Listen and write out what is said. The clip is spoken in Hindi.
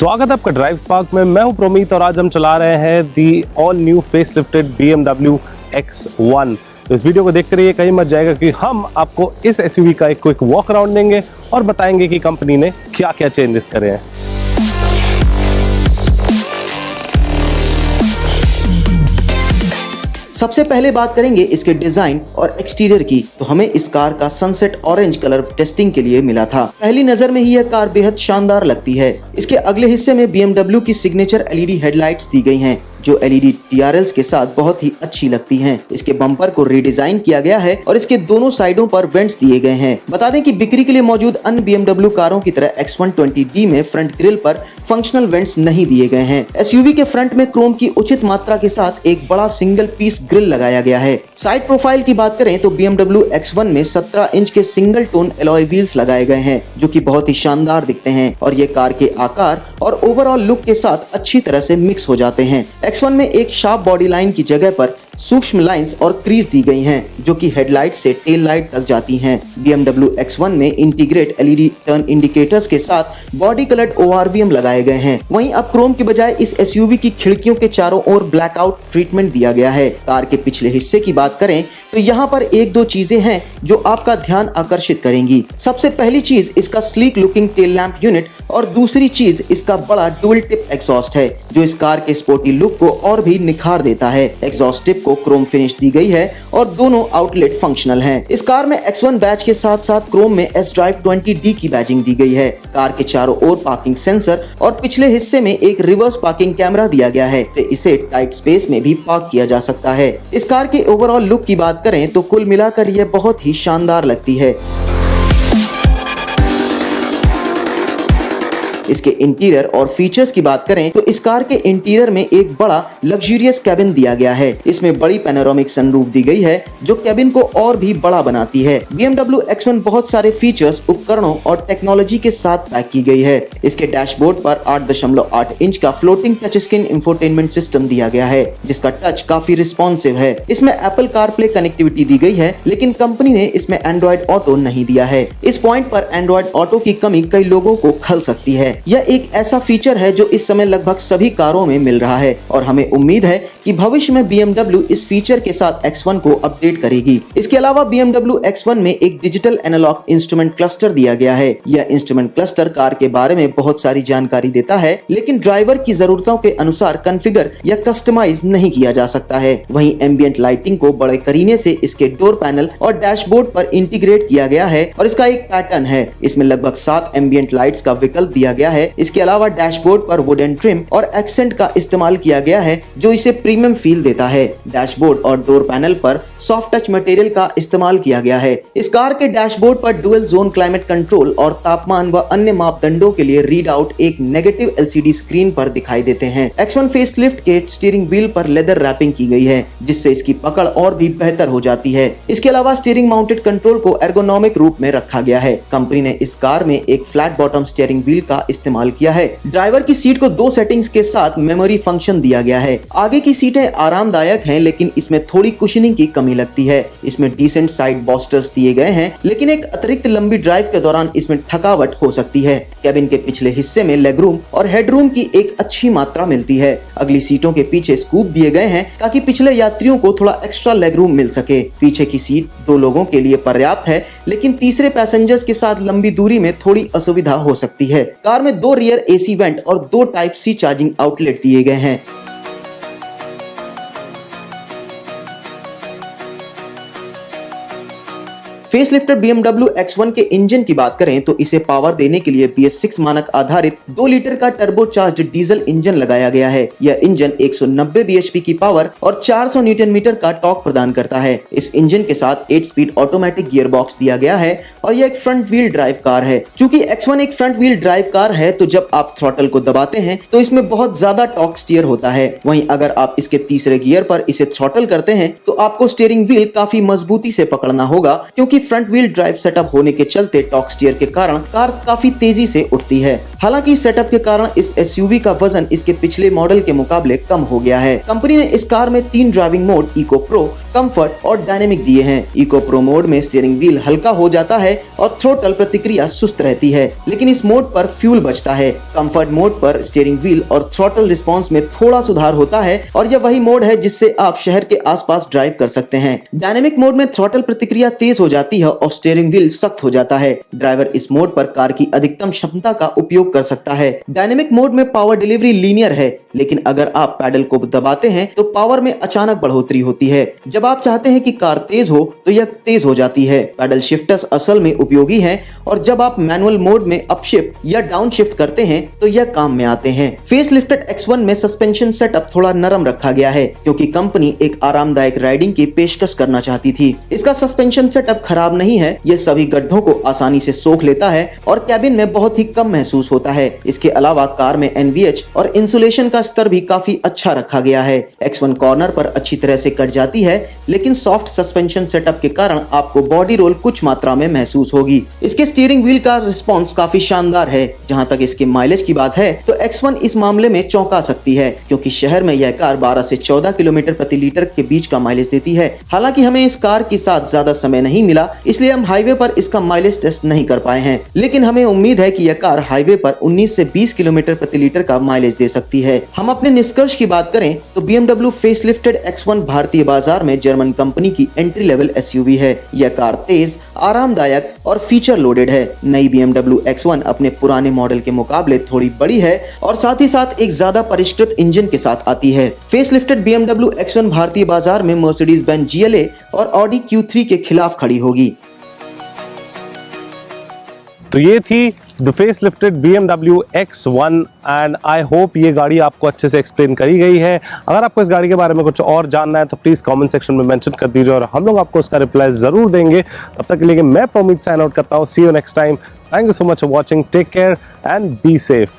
स्वागत है आपका ड्राइव स्पार्क में। मैं हूं प्रोमीत और आज हम चला रहे हैं the all new face lifted BMW X1। तो इस वीडियो को देखते रहिए, कहीं मत जाएगा कि हम आपको इस SUV का एक क्विक वॉक अराउंड देंगे और बताएंगे कि कंपनी ने क्या क्या चेंजेस करे हैं। सबसे पहले बात करेंगे इसके डिजाइन और एक्सटीरियर की। तो हमें इस कार का सनसेट ऑरेंज कलर टेस्टिंग के लिए मिला था। पहली नजर में ही यह कार बेहद शानदार लगती है। इसके अगले हिस्से में BMW की सिग्नेचर LED हेडलाइट्स दी गई हैं, जो LED TRLs के साथ बहुत ही अच्छी लगती हैं। इसके बम्पर को रीडिजाइन किया गया है और इसके दोनों साइडों पर वेंट्स दिए गए हैं। बता दें कि बिक्री के लिए मौजूद अन्य BMW कारों की तरह X120D में फ्रंट ग्रिल पर फंक्शनल वेंट्स नहीं दिए गए हैं। SUV के फ्रंट में क्रोम की उचित मात्रा के साथ एक बड़ा सिंगल पीस ग्रिल लगाया गया है। साइड प्रोफाइल की बात करें तो BMW X1 में 17 इंच के सिंगल टोन एलॉय व्हील्स लगाए गए हैं, जो कि बहुत ही शानदार दिखते हैं और ये कार के आकार और ओवरऑल लुक के साथ अच्छी तरह से मिक्स हो जाते हैं। X1 में एक शार्प बॉडी लाइन की जगह पर सूक्ष्म लाइंस और क्रीज दी गई हैं, जो कि हेडलाइट से टेल लाइट तक जाती हैं। BMW X1 में इंटीग्रेट LED टर्न इंडिकेटर्स के साथ बॉडी कलर्ड ORVM लगाए गए हैं। वहीं अब क्रोम के बजाय इस SUV की खिड़कियों के चारों ओर ब्लैकआउट ट्रीटमेंट दिया गया है। कार के पिछले हिस्से की बात करें तो यहाँ पर एक दो चीजें हैं जो आपका ध्यान आकर्षित करेंगी। सबसे पहली चीज इसका sleek looking tail lamp unit और दूसरी चीज इसका बड़ा डुअल टिप एग्जॉस्ट है, जो इस कार के स्पोर्टी लुक को और भी निखार देता है। एग्जॉस्ट टिप को क्रोम फिनिश दी गई है और दोनों आउटलेट फंक्शनल हैं। इस कार में X1 बैच के साथ साथ क्रोम में S-Drive 20D की बैजिंग दी गई है। कार के चारों ओर पार्किंग सेंसर और पिछले हिस्से में एक रिवर्स पार्किंग कैमरा दिया गया है, तो इसे टाइट स्पेस में भी पार्क किया जा सकता है। इस कार के ओवरऑल लुक की बात करें तो कुल मिलाकर यह बहुत ही शानदार लगती है। इसके इंटीरियर और फीचर्स की बात करें तो इस कार के इंटीरियर में एक बड़ा लग्जूरियस कैबिन दिया गया है। इसमें बड़ी पैनोरामिक सनरूफ दी गई है, जो कैबिन को और भी बड़ा बनाती है। BMW X1 बहुत सारे फीचर्स, उपकरणों और टेक्नोलॉजी के साथ पैक की गई है। इसके डैशबोर्ड पर 8.8 इंच का floating touch screen infotainment system दिया गया है, जिसका टच काफी रिस्पॉन्सिव है। इसमें Apple CarPlay कनेक्टिविटी दी गई है, लेकिन कंपनी ने इसमें Android Auto नहीं दिया है। इस पॉइंट पर Android Auto की कमी कई लोगों को खल सकती है। यह एक ऐसा फीचर है जो इस समय लगभग सभी कारों में मिल रहा है और हमें उम्मीद है कि भविष्य में BMW इस फीचर के साथ X1 को अपडेट करेगी। इसके अलावा BMW X1 में एक डिजिटल एनालॉग इंस्ट्रूमेंट क्लस्टर दिया गया है। यह इंस्ट्रूमेंट क्लस्टर कार के बारे में बहुत सारी जानकारी देता है, लेकिन ड्राइवर की जरूरतों के अनुसार कॉन्फ़िगर या कस्टमाइज नहीं किया जा सकता है। वहीं एम्बिएंट लाइटिंग को बड़े करीने से इसके डोर पैनल और डैशबोर्ड पर इंटीग्रेट किया गया है और इसका एक पैटर्न है। इसमें लगभग 7 एम्बिएंट लाइट्स का विकल्प दिया गया है। इसके अलावा डैशबोर्ड पर वुडन ट्रिम और एक्सेंट का इस्तेमाल किया गया है, जो इसे प्रीमियम फील देता है। डैशबोर्ड और डोर पैनल पर सॉफ्ट टच मटेरियल का इस्तेमाल किया गया है। इस कार के डैशबोर्ड पर डुअल जोन क्लाइमेट कंट्रोल और तापमान व अन्य मापदंडों के लिए रीड आउट एक नेगेटिव LCD स्क्रीन पर दिखाई देते हैं। X1 फेसलिफ्ट के स्टीयरिंग व्हील पर लेदर रैपिंग की गई है, जिससे इसकी पकड़ और भी बेहतर हो जाती है। इसके अलावा स्टीयरिंग माउंटेड कंट्रोल को एर्गोनॉमिक रूप में रखा गया है। कंपनी ने इस कार में एक फ्लैट बॉटम स्टीयरिंग व्हील का इस्तेमाल किया है। ड्राइवर की सीट को 2 सेटिंग्स के साथ मेमोरी फंक्शन दिया गया है। आगे की सीटें आरामदायक हैं, लेकिन इसमें थोड़ी कुशनिंग की कमी लगती है। इसमें डिसेंट साइड बॉस्टर्स दिए गए हैं, लेकिन एक अतिरिक्त लंबी ड्राइव के दौरान इसमें थकावट हो सकती है। कैबिन के पिछले हिस्से में लेग रूम और हेडरूम की एक अच्छी मात्रा मिलती है। अगली सीटों के पीछे स्कूप दिए गए हैं, ताकि पिछले यात्रियों को थोड़ा एक्स्ट्रा लेग रूम मिल सके। पीछे की सीट 2 लोगों के लिए पर्याप्त है, लेकिन तीसरे पैसेंजर्स के साथ लंबी दूरी में थोड़ी असुविधा हो सकती है। कार में 2 रियर AC वेंट और 2 टाइप C चार्जिंग आउटलेट दिए गए हैं। फेसलिफ्टेड BMW X1 के इंजन की बात करें तो इसे पावर देने के लिए BS6 मानक आधारित 2 लीटर का टर्बोचार्ज्ड डीजल इंजन लगाया गया है। यह इंजन 190 bhp की पावर और 400 न्यूटन मीटर का टॉर्क प्रदान करता है। इस इंजन के साथ 8 स्पीड ऑटोमेटिक गियर बॉक्स दिया गया है और यह एक फ्रंट व्हील ड्राइव कार है। चूंकि X1 एक फ्रंट व्हील ड्राइव कार है, तो जब आप थ्रॉटल को दबाते हैं तो इसमें बहुत ज्यादा टॉर्क स्टीयर होता है। वहीं अगर आप इसके तीसरे गियर पर इसे थ्रॉटल करते हैं तो आपको स्टीयरिंग व्हील काफी मजबूती से पकड़ना होगा, क्योंकि फ्रंट व्हील ड्राइव सेटअप होने के चलते टॉर्क स्टीयर के कारण कार काफी तेजी से उठती है। हालांकि सेटअप के कारण इस SUV का वजन इसके पिछले मॉडल के मुकाबले कम हो गया है। कंपनी ने इस कार में 3 driving mode eco pro, comfort और डायनेमिक दिए हैं। इको प्रो मोड में स्टीयरिंग व्हील हल्का हो जाता है और थ्रोटल प्रतिक्रिया सुस्त रहती है, लेकिन इस मोड पर फ्यूल बचता है। कंफर्ट मोड पर स्टीयरिंग व्हील और थ्रोटल रिस्पांस में थोड़ा सुधार होता है और यह वही मोड है जिससे आप शहर के आसपास ड्राइव कर सकते हैं। डायनेमिक मोड में थ्रोटल प्रतिक्रिया तेज हो जाती है और स्टीयरिंग व्हील सख्त हो जाता है। ड्राइवर इस मोड पर कार की अधिकतम क्षमता का उपयोग कर सकता है। डायनेमिक मोड में पावर डिलीवरी लीनियर है, लेकिन अगर आप पैडल को दबाते हैं तो पावर में अचानक बढ़ोतरी होती है। जब आप चाहते हैं कि कार तेज हो तो यह तेज हो जाती है। पैडल शिफ्टर्स असल में उपयोगी हैं और जब आप मैनुअल मोड में अपशिफ्ट या डाउन शिफ्ट करते हैं तो यह काम में आते हैं। फेसलिफ्टेड X1 में सस्पेंशन सेटअप थोड़ा नरम रखा गया है क्योंकि कंपनी एक आरामदायक राइडिंग की पेशकश करना चाहती थी। इसका सस्पेंशन सेटअप खराब नहीं है, यह सभी गड्ढों को आसानी से सोख लेता है और कैबिन में बहुत ही कम महसूस होता है। इसके अलावा कार में NVH और इंसुलेशन का स्तर भी काफी अच्छा रखा गया है। X1 कॉर्नर पर अच्छी तरह से कट जाती है, लेकिन सॉफ्ट सस्पेंशन सेटअप के कारण आपको बॉडी रोल कुछ मात्रा में महसूस होगी। इसके स्टीयरिंग व्हील का रिस्पॉन्स काफी शानदार है। जहां तक इसके माइलेज की बात है तो X1 इस मामले में चौंका सकती है क्योंकि शहर में यह कार 12 से 14 किलोमीटर प्रति लीटर के बीच का माइलेज देती है। हालांकि हमें इस कार के साथ ज्यादा समय नहीं मिला, इसलिए हम हाईवे पर इसका माइलेज टेस्ट नहीं कर पाए हैं, लेकिन हमें उम्मीद है कि यह कार हाईवे पर 19 से 20 किलोमीटर प्रति लीटर का माइलेज दे सकती है। हम अपने निष्कर्ष की बात करें तो BMW फेसलिफ्टेड X1 भारतीय बाजार में जर्मन कंपनी की एंट्री लेवल SUV है। यह कार तेज, आरामदायक और फीचर लोडेड है। नई BMW X1 अपने पुराने मॉडल के मुकाबले थोड़ी बड़ी है और साथ ही साथ एक ज्यादा परिष्कृत इंजन के साथ आती है। फेसलिफ्टेड BMW X1 भारतीय बाजार में मर्सिडीज बेंज GLA और Audi Q3 के खिलाफ खड़ी होगी। तो ये थी the facelifted BMW X1 and I hope ये गाड़ी आपको अच्छे से एक्सप्लेन करी गई है। अगर आपको इस गाड़ी के बारे में कुछ और जानना है तो प्लीज कमेंट सेक्शन में मेंशन कर दीजिए और हम लोग आपको उसका रिप्लाई जरूर देंगे। तब तक के लिए मैं प्रोमित साइन आउट करता हूँ। See you next time. Thank you so much for watching. Take care and be safe.